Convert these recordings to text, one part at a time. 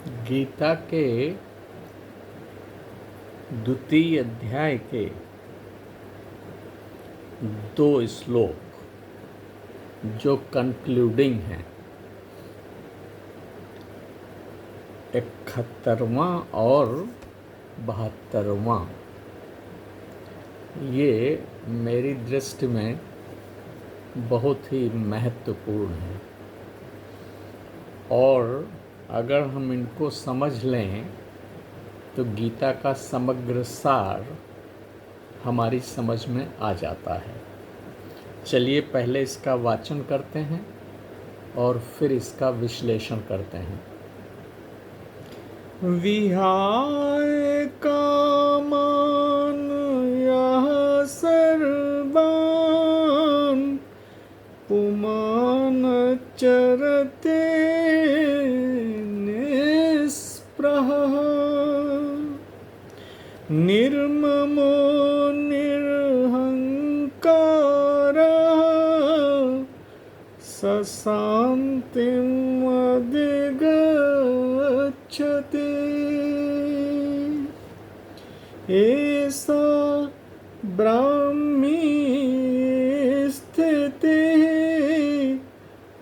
गीता के द्वितीय अध्याय के 2 श्लोक जो कंक्लूडिंग हैं, 71वां और 72वां, ये मेरी दृष्टि में बहुत ही महत्वपूर्ण है। और अगर हम इनको समझ लें तो गीता का समग्र सार हमारी समझ में आ जाता है। चलिए पहले इसका वाचन करते हैं और फिर इसका विश्लेषण करते हैं। विहाय कामान यः सर्वान् पुमान् चरते निःस्पृहः निर्ममो निरहङ्कारः स शान्तिम् अधिगच्छति। एषा ब्राह्मी स्थितिः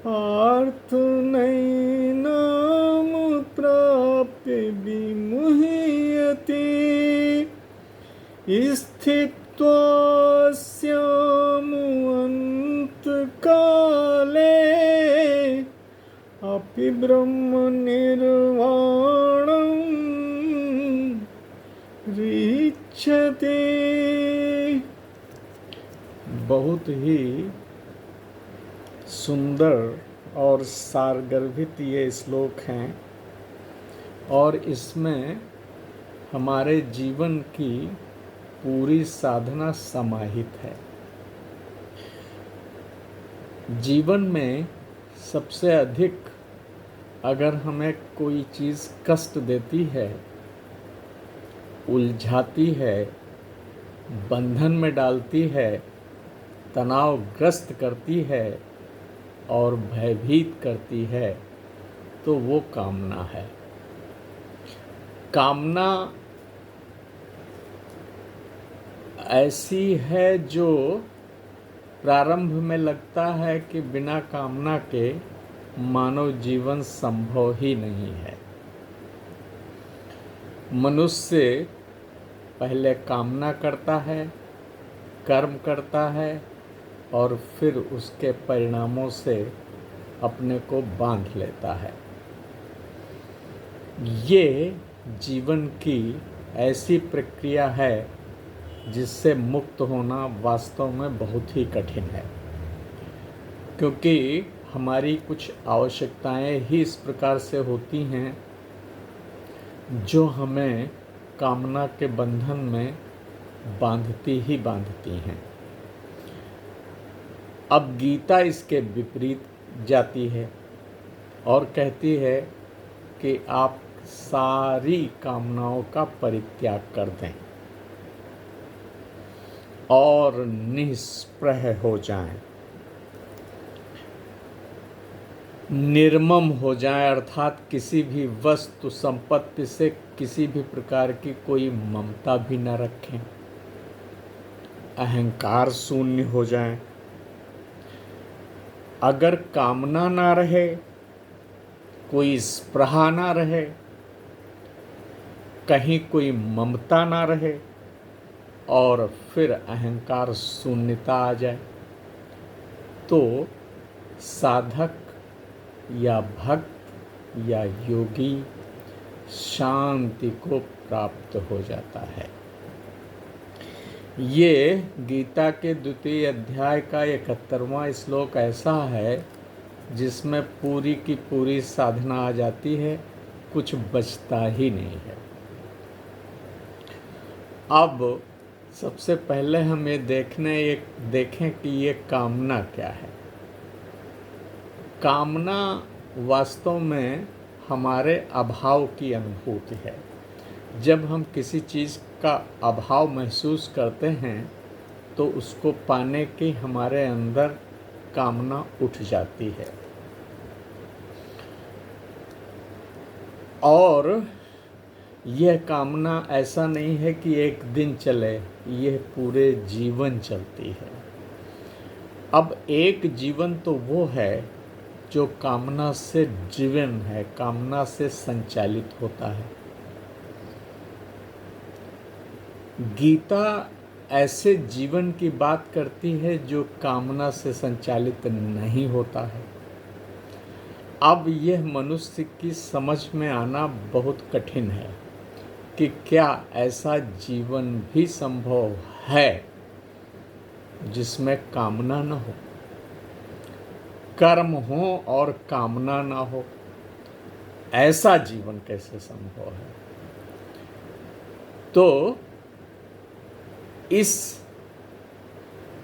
पार्थनैनां प्राप्य विमुह्यते स्थित्वा स्यामुअन्तकाले अपि ब्रह्मनिर्वाणं रीच्छते। बहुत ही सुंदर और सारगर्भित ये श्लोक हैं और इसमें हमारे जीवन की पूरी साधना समाहित है। जीवन में सबसे अधिक अगर हमें कोई चीज़ कष्ट देती है, उलझाती है, बंधन में डालती है, तनावग्रस्त करती है और भयभीत करती है, तो वो कामना है। कामना ऐसी है जो प्रारंभ में लगता है कि बिना कामना के मानव जीवन संभव ही नहीं है। मनुष्य पहले कामना करता है, कर्म करता है और फिर उसके परिणामों से अपने को बांध लेता है। ये जीवन की ऐसी प्रक्रिया है जिससे मुक्त होना वास्तव में बहुत ही कठिन है, क्योंकि हमारी कुछ आवश्यकताएं ही इस प्रकार से होती हैं जो हमें कामना के बंधन में बांधती ही बांधती हैं। अब गीता इसके विपरीत जाती है और कहती है कि आप सारी कामनाओं का परित्याग कर दें और निष्प्रह हो जाएं, निर्मम हो जाएं, अर्थात किसी भी वस्तु संपत्ति से किसी भी प्रकार की कोई ममता भी न रखें, अहंकार शून्य हो जाएं। अगर कामना ना रहे, कोई स्पृहा ना रहे, कहीं कोई ममता ना रहे और फिर अहंकार शून्यता आ जाए, तो साधक या भक्त या योगी शांति को प्राप्त हो जाता है। ये गीता के द्वितीय अध्याय का 71वां श्लोक ऐसा है जिसमें पूरी की पूरी साधना आ जाती है, कुछ बचता ही नहीं है। अब सबसे पहले हम ये देखें कि ये कामना क्या है। कामना वास्तव में हमारे अभाव की अनुभूति है। जब हम किसी चीज़ का अभाव महसूस करते हैं तो उसको पाने की हमारे अंदर कामना उठ जाती है। और यह कामना ऐसा नहीं है कि एक दिन चले, यह पूरे जीवन चलती है। अब एक जीवन तो वो है जो कामना से ड्रिवन है, कामना से संचालित होता है। गीता ऐसे जीवन की बात करती है जो कामना से संचालित नहीं होता है। अब यह मनुष्य की समझ में आना बहुत कठिन है कि क्या ऐसा जीवन भी संभव है जिसमें कामना न हो, कर्म हो और कामना न हो। ऐसा जीवन कैसे संभव है? तो इस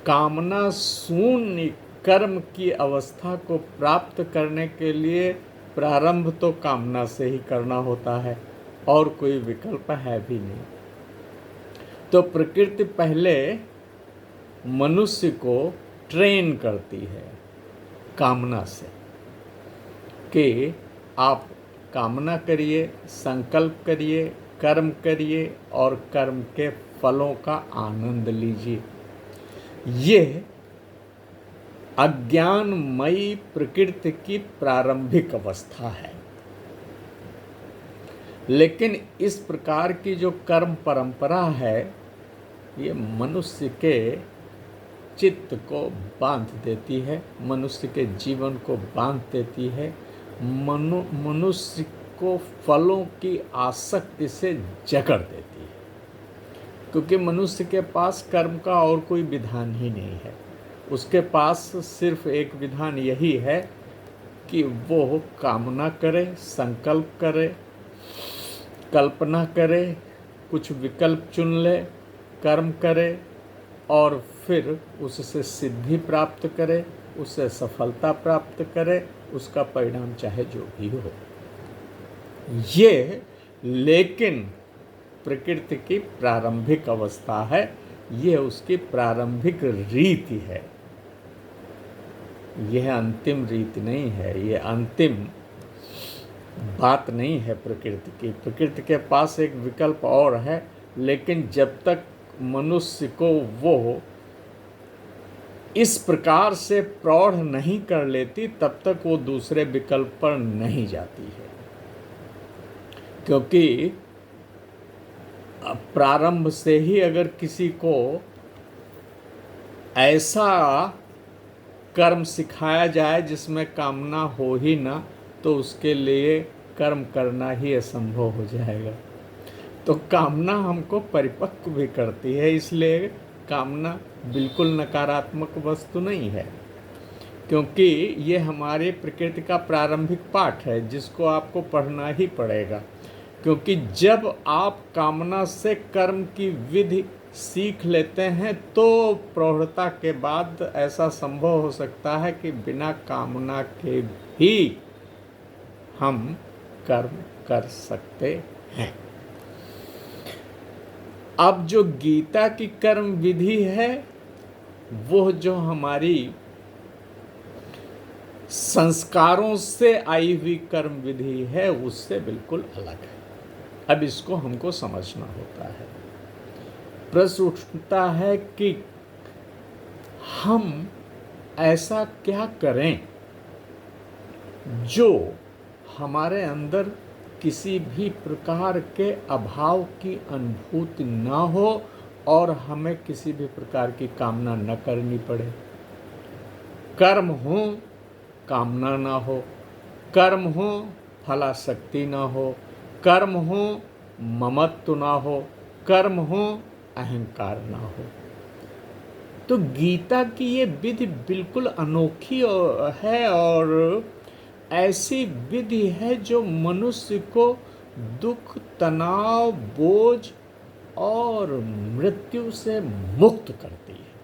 कामना शून्य कर्म की अवस्था को प्राप्त करने के लिए प्रारंभ तो कामना से ही करना होता है और कोई विकल्प है भी नहीं। तो प्रकृति पहले मनुष्य को ट्रेन करती है कामना से कि आप कामना करिए, संकल्प करिए, कर्म करिए और कर्म के फलों का आनंद लीजिए। ये अज्ञानमयी प्रकृति की प्रारंभिक अवस्था है। लेकिन इस प्रकार की जो कर्म परंपरा है, ये मनुष्य के चित्त को बांध देती है, मनुष्य के जीवन को बांध देती है, मनुष्य को फलों की आसक्ति से जकड़ देती है। क्योंकि मनुष्य के पास कर्म का और कोई विधान ही नहीं है। उसके पास सिर्फ एक विधान यही है कि वो कामना करे, संकल्प करे, कल्पना करे, कुछ विकल्प चुन ले, कर्म करे और फिर उससे सिद्धि प्राप्त करे, उससे सफलता प्राप्त करे, उसका परिणाम चाहे जो भी हो। ये लेकिन प्रकृति की प्रारंभिक अवस्था है, ये उसकी प्रारंभिक रीति है। यह अंतिम रीति नहीं है, ये अंतिम बात नहीं है प्रकृति की। प्रकृति के पास एक विकल्प और है, लेकिन जब तक मनुष्य को वो इस प्रकार से प्रौढ़ नहीं कर लेती, तब तक वो दूसरे विकल्प पर नहीं जाती है। क्योंकि प्रारंभ से ही अगर किसी को ऐसा कर्म सिखाया जाए जिसमें कामना हो ही ना, तो उसके लिए कर्म करना ही असंभव हो जाएगा। तो कामना हमको परिपक्व भी करती है, इसलिए कामना बिल्कुल नकारात्मक वस्तु नहीं है। क्योंकि ये हमारे प्रकृति का प्रारंभिक पाठ है जिसको आपको पढ़ना ही पड़ेगा। क्योंकि जब आप कामना से कर्म की विधि सीख लेते हैं तो प्रौढ़ता के बाद ऐसा संभव हो सकता है कि बिना कामना के भी हम कर्म कर सकते हैं। अब जो गीता की कर्म विधि है, वो जो हमारी संस्कारों से आई हुई कर्म विधि है, उससे बिल्कुल अलग है। अब इसको हमको समझना होता है। प्रश्न उठता है कि हम ऐसा क्या करें जो हमारे अंदर किसी भी प्रकार के अभाव की अनुभूति ना हो और हमें किसी भी प्रकार की कामना न करनी पड़े। कर्म हो, कामना ना हो, कर्म हो, फलासक्ति ना हो, कर्म हो, ममत्व ना हो, कर्म हो, अहंकार ना हो। तो गीता की ये विधि बिल्कुल अनोखी है और ऐसी विधि है जो मनुष्य को दुख, तनाव, बोझ और मृत्यु से मुक्त करती है।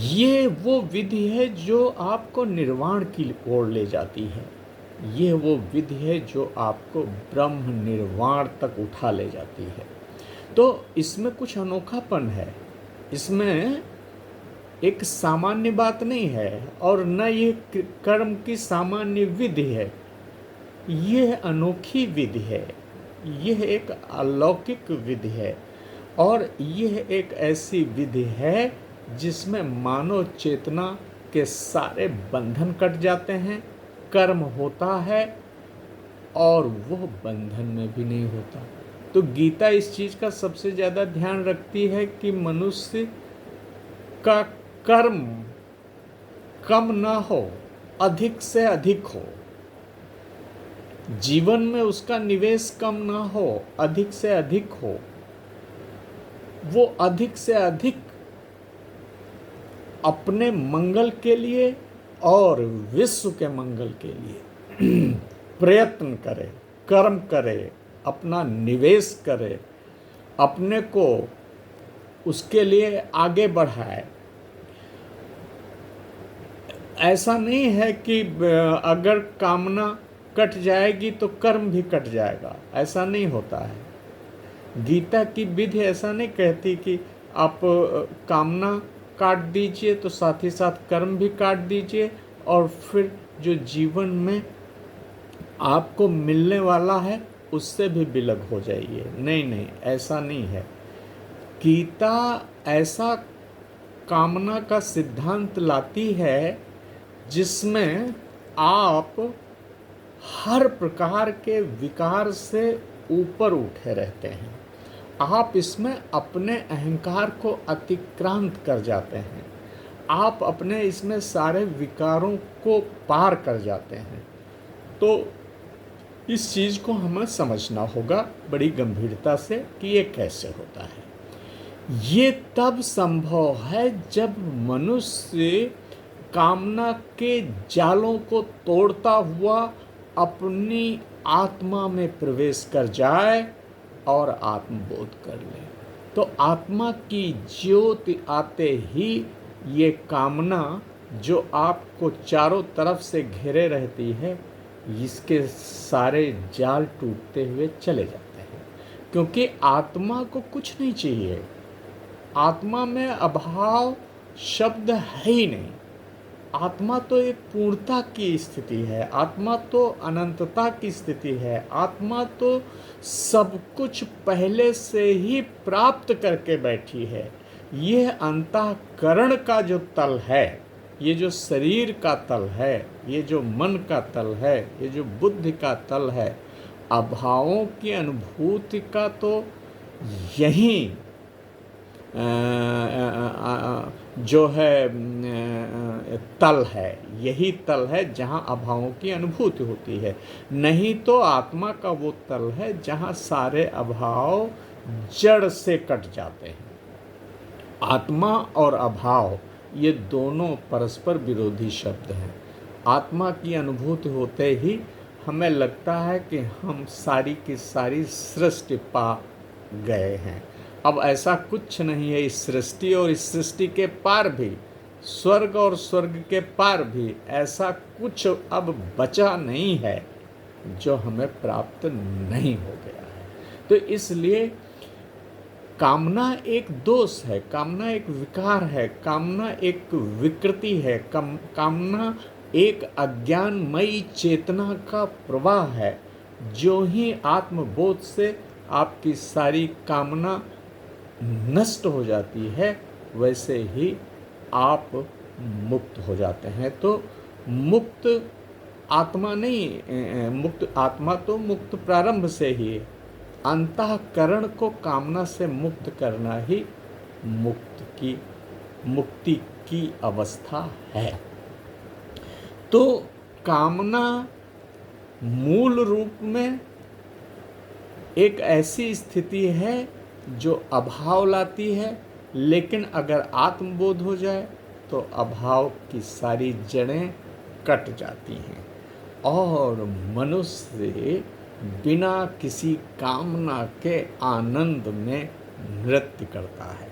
ये वो विधि है जो आपको निर्वाण की ओर ले जाती है। ये वो विधि है जो आपको ब्रह्म निर्वाण तक उठा ले जाती है। तो इसमें कुछ अनोखापन है। इसमें एक सामान्य बात नहीं है और न ये कर्म की सामान्य विधि है। यह अनोखी विधि है, यह एक अलौकिक विधि है और यह एक ऐसी विधि है जिसमें मानव चेतना के सारे बंधन कट जाते हैं, कर्म होता है और वह बंधन में भी नहीं होता। तो गीता इस चीज़ का सबसे ज़्यादा ध्यान रखती है कि मनुष्य का कर्म कम ना हो, अधिक से अधिक हो। जीवन में उसका निवेश कम ना हो, अधिक से अधिक हो। वो अधिक से अधिक अपने मंगल के लिए और विश्व के मंगल के लिए प्रयत्न करे, कर्म करे, अपना निवेश करे, अपने को उसके लिए आगे बढ़ाए। ऐसा नहीं है कि अगर कामना कट जाएगी तो कर्म भी कट जाएगा, ऐसा नहीं होता है। गीता की विधि ऐसा नहीं कहती कि आप कामना काट दीजिए तो साथ ही साथ कर्म भी काट दीजिए और फिर जो जीवन में आपको मिलने वाला है उससे भी विलग हो जाइए। नहीं नहीं, ऐसा नहीं है। गीता ऐसा कामना का सिद्धांत लाती है जिसमें आप हर प्रकार के विकार से ऊपर उठे रहते हैं। आप इसमें अपने अहंकार को अतिक्रांत कर जाते हैं। आप अपने इसमें सारे विकारों को पार कर जाते हैं। तो इस चीज़ को हमें समझना होगा बड़ी गंभीरता से कि ये कैसे होता है। ये तब संभव है जब मनुष्य कामना के जालों को तोड़ता हुआ अपनी आत्मा में प्रवेश कर जाए और आत्मबोध कर ले। तो आत्मा की ज्योति आते ही ये कामना जो आपको चारों तरफ से घेरे रहती है, इसके सारे जाल टूटते हुए चले जाते हैं। क्योंकि आत्मा को कुछ नहीं चाहिए। आत्मा में अभाव शब्द है ही नहीं। आत्मा तो एक पूर्णता की स्थिति है, आत्मा तो अनंतता की स्थिति है, आत्मा तो सब कुछ पहले से ही प्राप्त करके बैठी है। यह अंतःकरण का जो तल है, ये जो शरीर का तल है, ये जो मन का तल है, ये जो बुद्धि का तल है, अभावों की अनुभूति का तो यही जो है तल है, यही तल है जहाँ अभावों की अनुभूति होती है। नहीं तो आत्मा का वो तल है जहाँ सारे अभाव जड़ से कट जाते हैं। आत्मा और अभाव ये दोनों परस्पर विरोधी शब्द हैं। आत्मा की अनुभूति होते ही हमें लगता है कि हम सारी की सारी सृष्टि पा गए हैं। अब ऐसा कुछ नहीं है। इस सृष्टि और इस सृष्टि के पार भी, स्वर्ग और स्वर्ग के पार भी ऐसा कुछ अब बचा नहीं है जो हमें प्राप्त नहीं हो गया है। तो इसलिए कामना एक दोष है, कामना एक विकार है, कामना एक विकृति है, कामना एक अज्ञानमयी चेतना का प्रवाह है। जो ही आत्मबोध से आपकी सारी कामना नष्ट हो जाती है, वैसे ही आप मुक्त हो जाते हैं। तो मुक्त आत्मा नहीं, मुक्त आत्मा तो मुक्त प्रारंभ से ही है। अंतःकरण को कामना से मुक्त करना ही मुक्ति की अवस्था है। तो कामना मूल रूप में एक ऐसी स्थिति है जो अभाव लाती है, लेकिन अगर आत्मबोध हो जाए तो अभाव की सारी जड़ें कट जाती हैं और मनुष्य बिना किसी कामना के आनंद में नृत्य करता है।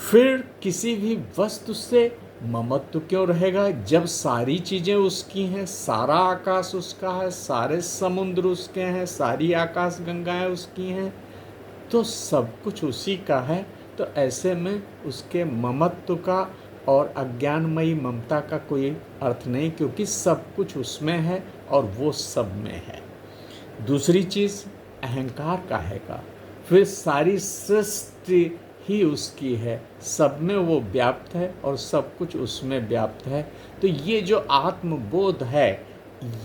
फिर किसी भी वस्तु से ममत्व क्यों रहेगा जब सारी चीज़ें उसकी हैं, सारा आकाश उसका है, सारे समुद्र उसके हैं, सारी आकाश गंगाएं उसकी हैं, तो सब कुछ उसी का है। तो ऐसे में उसके ममत्व का और अज्ञानमयी ममता का कोई अर्थ नहीं, क्योंकि सब कुछ उसमें है और वो सब में है। दूसरी चीज़ अहंकार काहे का, फिर सारी सृष्टि ही उसकी है, सब में वो व्याप्त है और सब कुछ उसमें व्याप्त है। तो ये जो आत्मबोध है,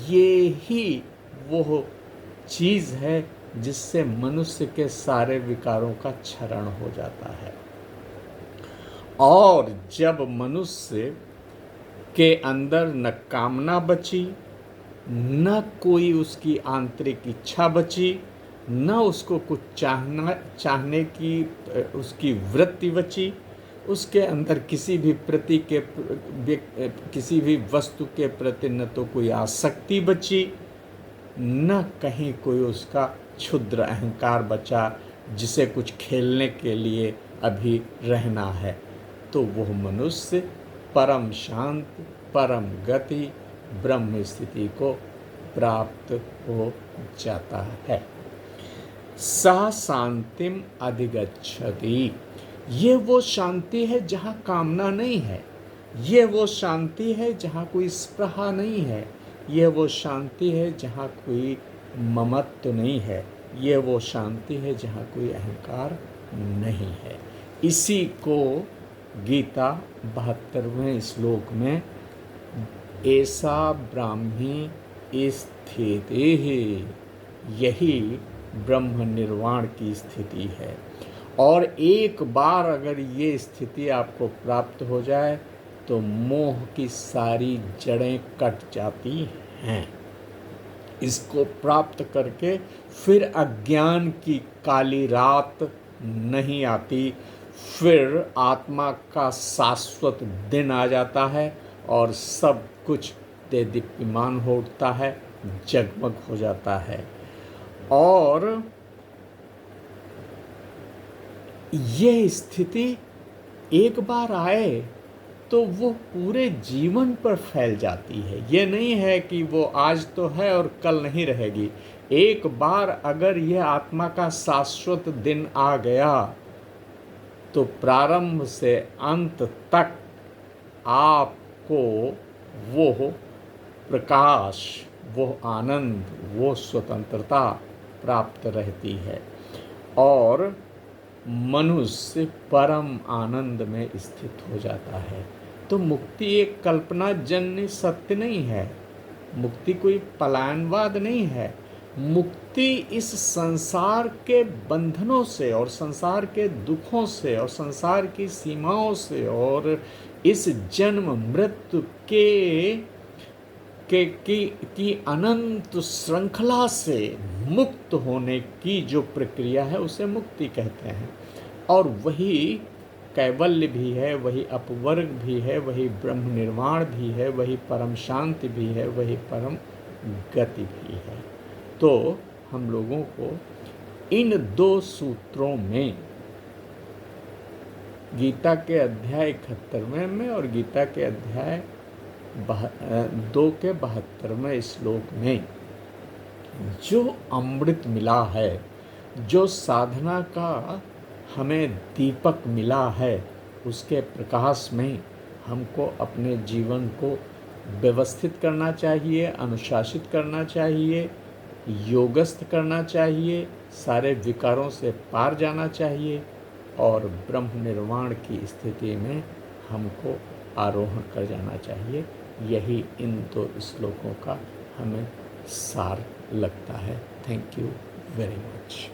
ये ही वो चीज़ है जिससे मनुष्य के सारे विकारों का क्षरण हो जाता है। और जब मनुष्य के अंदर न कामना बची, न कोई उसकी आंतरिक इच्छा बची, न उसको कुछ चाहने की उसकी वृत्ति बची, उसके अंदर किसी भी वस्तु के प्रति न तो कोई आसक्ति बची, न कहीं कोई उसका क्षुद्र अहंकार बचा जिसे कुछ खेलने के लिए अभी रहना है, तो वह मनुष्य परम शांत, परम गति, ब्रह्म स्थिति को प्राप्त हो जाता है। सा शांतिम अधिगच्छति, ये वो शांति है जहाँ कामना नहीं है, ये वो शांति है जहाँ कोई स्पृहा नहीं है, ये वो शांति है जहाँ कोई ममत्व नहीं है, ये वो शांति है जहाँ कोई अहंकार नहीं है। इसी को गीता 72वें श्लोक में ऐसा ब्राह्मी स्थिति है, यही ब्रह्म निर्वाण की स्थिति है। और एक बार अगर ये स्थिति आपको प्राप्त हो जाए तो मोह की सारी जड़ें कट जाती हैं। इसको प्राप्त करके फिर अज्ञान की काली रात नहीं आती, फिर आत्मा का शाश्वत दिन आ जाता है और सब कुछ देदीप्यमान हो उठता है, जगमग हो जाता है। और ये स्थिति एक बार आए तो वो पूरे जीवन पर फैल जाती है। ये नहीं है कि वो आज तो है और कल नहीं रहेगी। एक बार अगर ये आत्मा का शाश्वत दिन आ गया तो प्रारंभ से अंत तक आपको वो प्रकाश, वो आनंद, वो स्वतंत्रता प्राप्त रहती है और मनुष्य परम आनंद में स्थित हो जाता है। तो मुक्ति एक कल्पना जन्य सत्य नहीं है, मुक्ति कोई पलायनवाद नहीं है। मुक्ति इस संसार के बंधनों से और संसार के दुखों से और संसार की सीमाओं से और इस जन्म मृत्यु की अनंत श्रृंखला से मुक्त होने की जो प्रक्रिया है उसे मुक्ति कहते हैं। और वही कैवल्य भी है, वही अपवर्ग भी है, वही ब्रह्म निर्वाण भी है, वही परम शांति भी है, वही परम गति भी है। तो हम लोगों को इन दो सूत्रों में, गीता के अध्याय 71 में और गीता के अध्याय 2 के 72वें श्लोक में जो अमृत मिला है, जो साधना का हमें दीपक मिला है, उसके प्रकाश में हमको अपने जीवन को व्यवस्थित करना चाहिए, अनुशासित करना चाहिए, योगस्थ करना चाहिए, सारे विकारों से पार जाना चाहिए और ब्रह्म निर्वाण की स्थिति में हमको आरोहण कर जाना चाहिए। यही इन दो श्लोकों का हमें सार लगता है। Thank you very much.